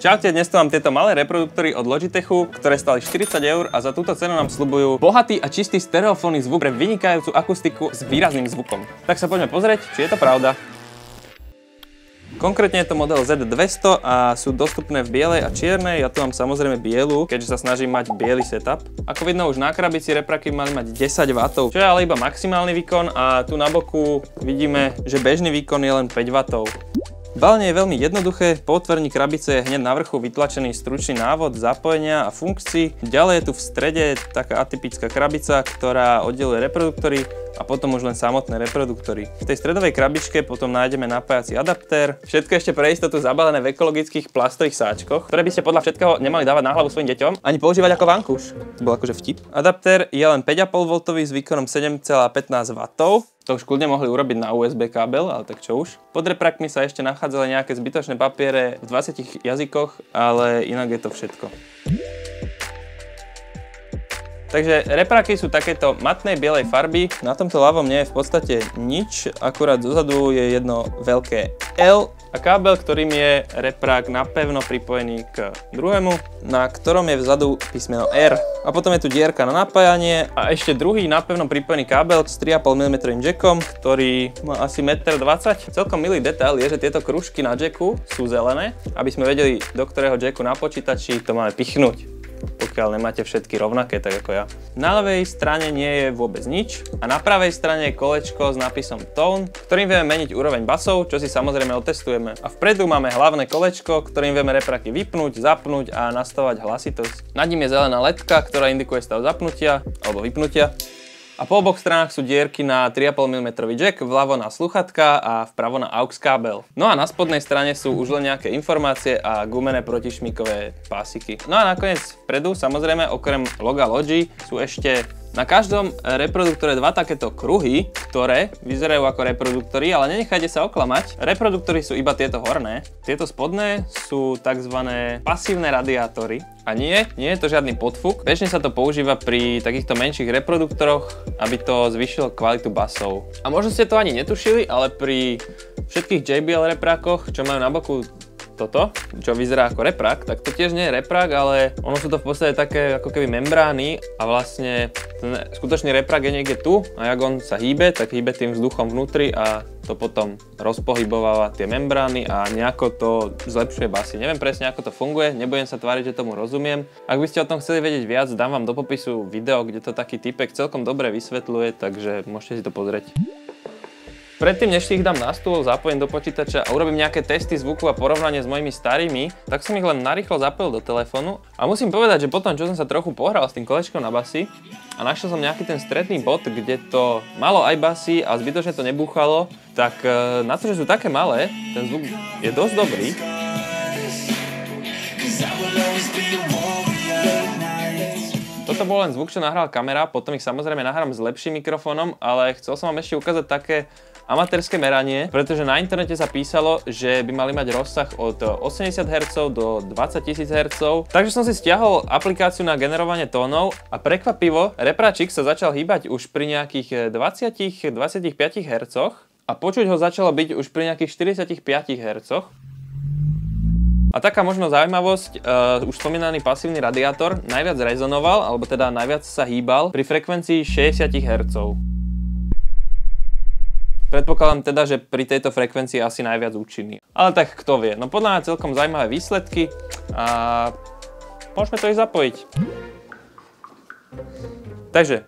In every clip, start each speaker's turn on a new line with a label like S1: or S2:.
S1: Čaute, dnes tu mám tieto malé reproduktory od Logitechu, ktoré stali 40 € a za túto cenu nám sľubujú bohatý a čistý stereofónny zvuk pre vynikajúcu akustiku s výrazným zvukom. Tak sa poďme pozrieť, či je to pravda. Konkrétne je to model Z200 a sú dostupné v bielej a čiernej. Ja tu mám samozrejme bielu, keďže sa snažím mať biely setup. Ako vidno, už na krabici repraky mali mať 10 W, čo je ale iba maximálny výkon a tu na boku vidíme, že bežný výkon je len 5 W. Balenie je veľmi jednoduché, po otvorení krabice je hneď na vrchu vytlačený stručný návod zapojenia a funkcií. Ďalej je tu v strede taká atypická krabica, ktorá oddeluje reproduktory a potom už len samotné reproduktory. V tej stredovej krabičke potom nájdeme napájací adaptér. Všetko ešte pre istotu zabalené v ekologických plastových sáčkoch, ktoré by ste podľa všetkého nemali dávať na hlavu svojim deťom, ani používať ako vankúš. To bol akože vtip. Adaptér je len 5,5 V s výkonom 7,15 W. To už kľudne mohli urobiť na USB kábel, ale tak čo už. Pod reprakmi sa ešte nachádzali nejaké zbytočné papiere v 20 jazykoch, ale inak je to všetko. Takže repraky sú takéto matnej bielej farby. Na tomto ľavom nie je v podstate nič, akurát dozadu je jedno veľké L a kábel, ktorým je reprak napevno pripojený k druhému, na ktorom je vzadu písmeno R. A potom je tu dierka na napájanie a ešte druhý napevno pripojený kábel s 3,5 mm jackom, ktorý má asi 1,20 m. Celkom milý detail je, že tieto krúžky na jacku sú zelené, aby sme vedeli, do ktorého jacku na počítači to máme pichnúť, pokiaľ nemáte všetky rovnaké, tak ako ja. Na ľavej strane nie je vôbec nič a na pravej strane je kolečko s nápisom Tone, ktorým vieme meniť úroveň basov, čo si samozrejme otestujeme. A vpredu máme hlavné kolečko, ktorým vieme repraky vypnúť, zapnúť a nastavovať hlasitosť. Nad ním je zelená ledka, ktorá indikuje stav zapnutia alebo vypnutia. A po oboch stranách sú dierky na 3,5 mm jack, vľavo na sluchatka a vpravo na aux kábel. No a na spodnej strane sú už len nejaké informácie a gumené protišmíkové pásiky. No a nakoniec vpredu, samozrejme, okrem loga Logi sú ešte na každom reproduktore dva takéto kruhy, ktoré vyzerajú ako reproduktory, ale nenechajte sa oklamať. Reproduktory sú iba tieto horné. Tieto spodné sú tzv. Pasívne radiátory. A nie je to žiadny podfúk. Bežne sa to používa pri takýchto menších reproduktoroch, aby to zvýšilo kvalitu basov. A možno ste to ani netušili, ale pri všetkých JBL reprákoch, čo majú na boku toto, čo vyzerá ako reprak, tak to tiež nie je reprak, ale ono sú to v podstate také ako keby membrány a vlastne ten skutočný reprak je niekde tu a jak on sa hýbe, tak hýbe tým vzduchom vnútri a to potom rozpohybováva tie membrány a nejako to zlepšuje basy. Neviem presne ako to funguje, nebudem sa tváriť, že tomu rozumiem. Ak by ste o tom chceli vedieť viac, dám vám do popisu video, kde to taký typek celkom dobre vysvetľuje, takže môžete si to pozrieť. Predtým, než si ich dám na stôl, zapojím do počítača a urobím nejaké testy zvuku a porovnanie s mojimi starými, tak som ich len narýchlo zapojil do telefónu a musím povedať, že potom, čo som sa trochu pohral s tým kolečkom na basy a našiel som nejaký ten stredný bod, kde to malo aj basy a zbytočne to nebúchalo, tak na to, že sú také malé, ten zvuk je dosť dobrý. Toto bol len zvuk, čo nahrala kamera, potom ich samozrejme nahrám s lepším mikrofónom, ale chcel som vám ešte ukázať také amatérske meranie, pretože na internete sa písalo, že by mali mať rozsah od 80 Hz do 20 000 Hz. Takže som si stiahol aplikáciu na generovanie tónov a prekvapivo repráčik sa začal hýbať už pri nejakých 20-25 Hz a počuť ho začalo byť už pri nejakých 45 Hz. A taká možno zaujímavosť, už spomínaný pasívny radiátor najviac rezonoval, alebo teda najviac sa hýbal pri frekvencii 60 Hz. Predpokladám teda, že pri tejto frekvencii je asi najviac účinný. Ale tak kto vie, no podľa mňa celkom zaujímavé výsledky a môžeme to ich zapojiť. Takže,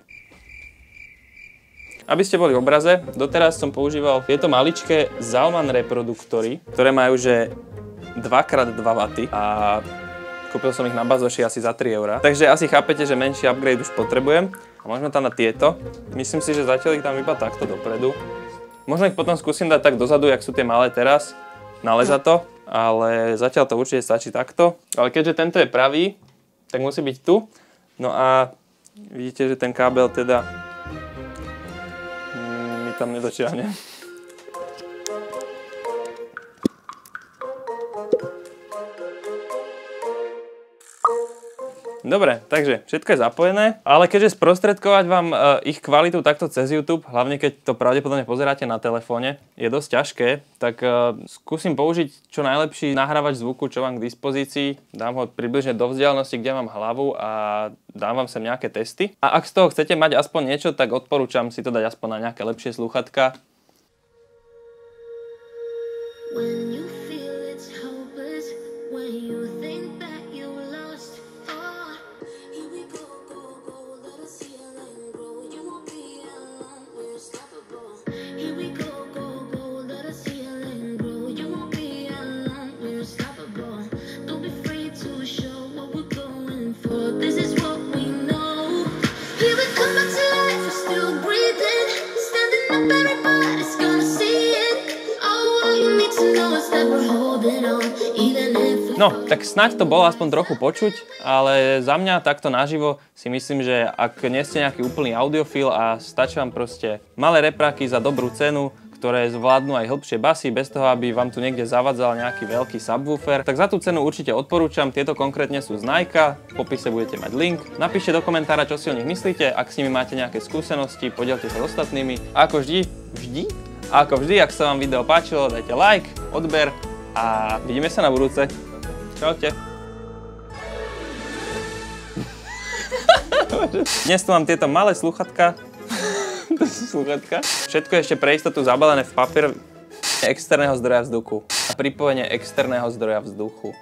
S1: aby ste boli v obraze, doteraz som používal tieto maličké Zalman reproduktory, ktoré majú že 2x2 W a kúpil som ich na Bazoši asi za 3 €. Takže asi chápete, že menší upgrade už potrebujem. A môžeme tam na tieto. Myslím si, že zatiaľ ich tam iba takto dopredu. Možno ich potom skúsim dať tak dozadu, jak sú tie malé teraz, na ležato, ale zatiaľ to určite stačí takto. Ale keďže tento je pravý, tak musí byť tu. No a vidíte, že ten kábel teda mi tam nedočiahne. Dobre, takže všetko je zapojené, ale keďže sprostredkovať vám ich kvalitu takto cez YouTube, hlavne keď to pravdepodobne pozeráte na telefóne, je dosť ťažké, tak skúsim použiť čo najlepší nahrávač zvuku, čo mám k dispozícii. Dám ho približne do vzdialenosti, kde mám hlavu a dám vám sem nejaké testy. A ak z toho chcete mať aspoň niečo, tak odporúčam si to dať aspoň na nejaké lepšie slúchatka. No, tak snáď to bolo aspoň trochu počuť, ale za mňa takto naživo si myslím, že ak nie ste nejaký úplný audiofil a stačí vám proste malé repráky za dobrú cenu, ktoré zvládnu aj hĺbšie basy, bez toho, aby vám tu niekde zavadzal nejaký veľký subwoofer, tak za tú cenu určite odporúčam. Tieto konkrétne sú z Nike, v popise budete mať link. Napíšte do komentára, čo si o nich myslíte, ak s nimi máte nejaké skúsenosti, podielte sa s ostatnými. A ako vždy, ak sa vám video páčilo, dajte like, odber a vidíme sa na budúce. Čaute. Dnes tu mám tieto malé slúchatka. Všetko je ešte pre istotu zabalené v papier externého zdroja vzduchu. A pripojenie externého zdroja vzduchu.